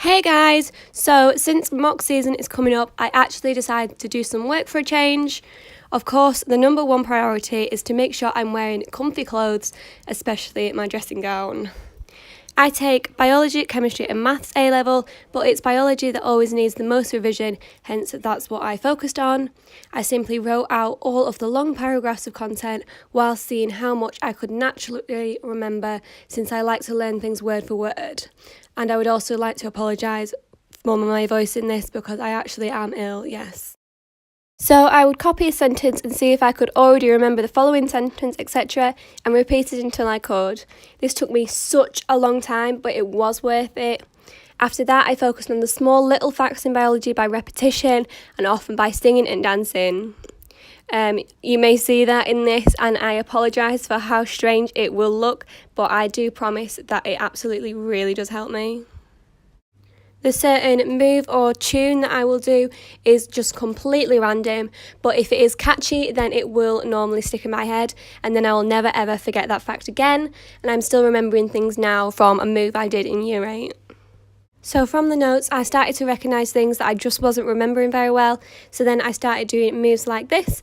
Hey guys! So since mock season is coming up, I actually decided to do some work for a change. Of course, the number one priority is to make sure I'm wearing comfy clothes, especially my dressing gown. I take biology, chemistry and maths A-level, but it's biology that always needs the most revision, hence that's what I focused on. I simply wrote out all of the long paragraphs of content while seeing how much I could naturally remember, since I like to learn things word for word. And I would also like to apologise for my voice in this because I actually am ill, yes. So I would copy a sentence and see if I could already remember the following sentence, etc. and repeat it until I could. This took me such a long time, but it was worth it. After that, I focused on the small little facts in biology by repetition and often by singing and dancing. You may see that in this, and I apologise for how strange it will look, but I do promise that it absolutely really does help me. The certain move or tune that I will do is just completely random, but if it is catchy, then it will normally stick in my head, and then I will never ever forget that fact again, and I'm still remembering things now from a move I did in year 8. So from the notes, I started to recognise things that I just wasn't remembering very well, so then I started doing moves like this,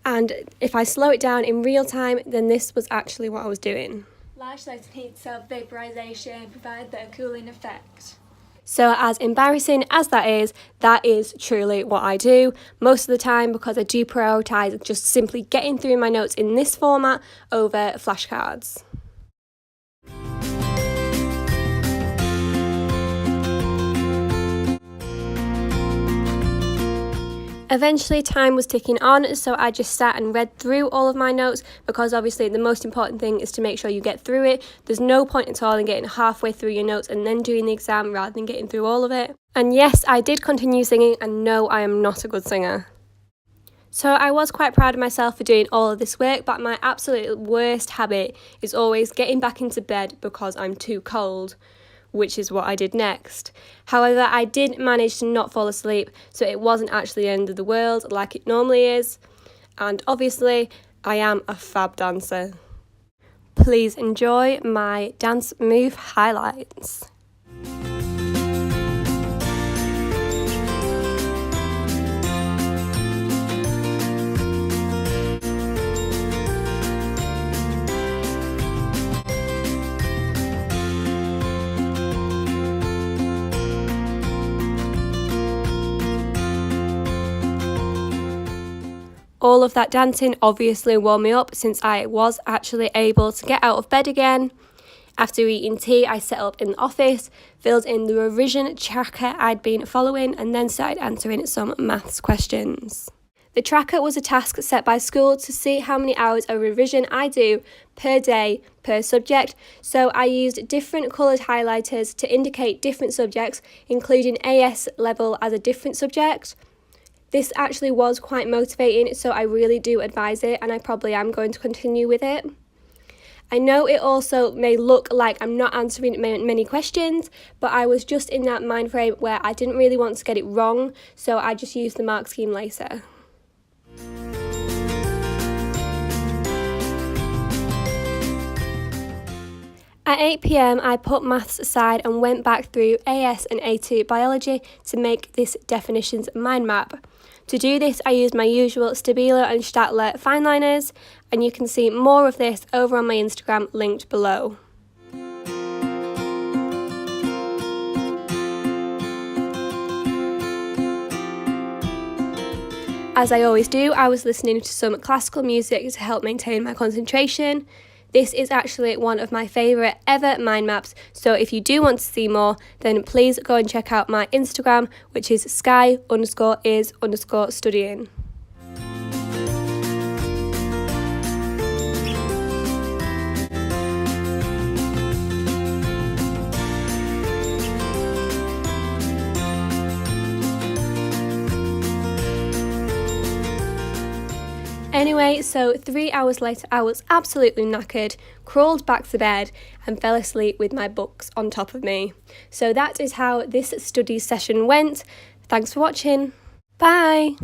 and if I slow it down in real time, then this was actually what I was doing. Large size heat self-vaporisation provide the cooling effect. So as embarrassing as that is truly what I do most of the time, because I do prioritise just simply getting through my notes in this format over flashcards. Eventually time was ticking on, so I just sat and read through all of my notes, because obviously the most important thing is to make sure you get through it. There's no point at all in getting halfway through your notes and then doing the exam rather than getting through all of it. And yes, I did continue singing, and no, I am not a good singer. So I was quite proud of myself for doing all of this work, but my absolute worst habit is always getting back into bed because I'm too cold, which is what I did next. However, I did manage to not fall asleep, so it wasn't actually the end of the world like it normally is. And obviously, I am a fab dancer. Please enjoy my dance move highlights. All of that dancing obviously warmed me up, since I was actually able to get out of bed again. After eating tea, I set up in the office, filled in the revision tracker I'd been following, and then started answering some maths questions. The tracker was a task set by school to see how many hours of revision I do per day per subject, so I used different coloured highlighters to indicate different subjects, including AS level as a different subject. This actually was quite motivating, so I really do advise it, and I probably am going to continue with it. I know it also may look like I'm not answering many questions, but I was just in that mind frame where I didn't really want to get it wrong, so I just used the mark scheme later. At 8 PM, I put maths aside and went back through AS and A2 biology to make this definitions mind map. To do this, I used my usual Stabilo and Staedtler fine liners, and you can see more of this over on my Instagram linked below. As I always do, I was listening to some classical music to help maintain my concentration. This is actually one of my favourite ever mind maps, so if you do want to see more, then please go and check out my Instagram, which is sky_is_studying. Anyway, so 3 hours later I was absolutely knackered, crawled back to bed and fell asleep with my books on top of me. So that is how this study session went. Thanks for watching. Bye!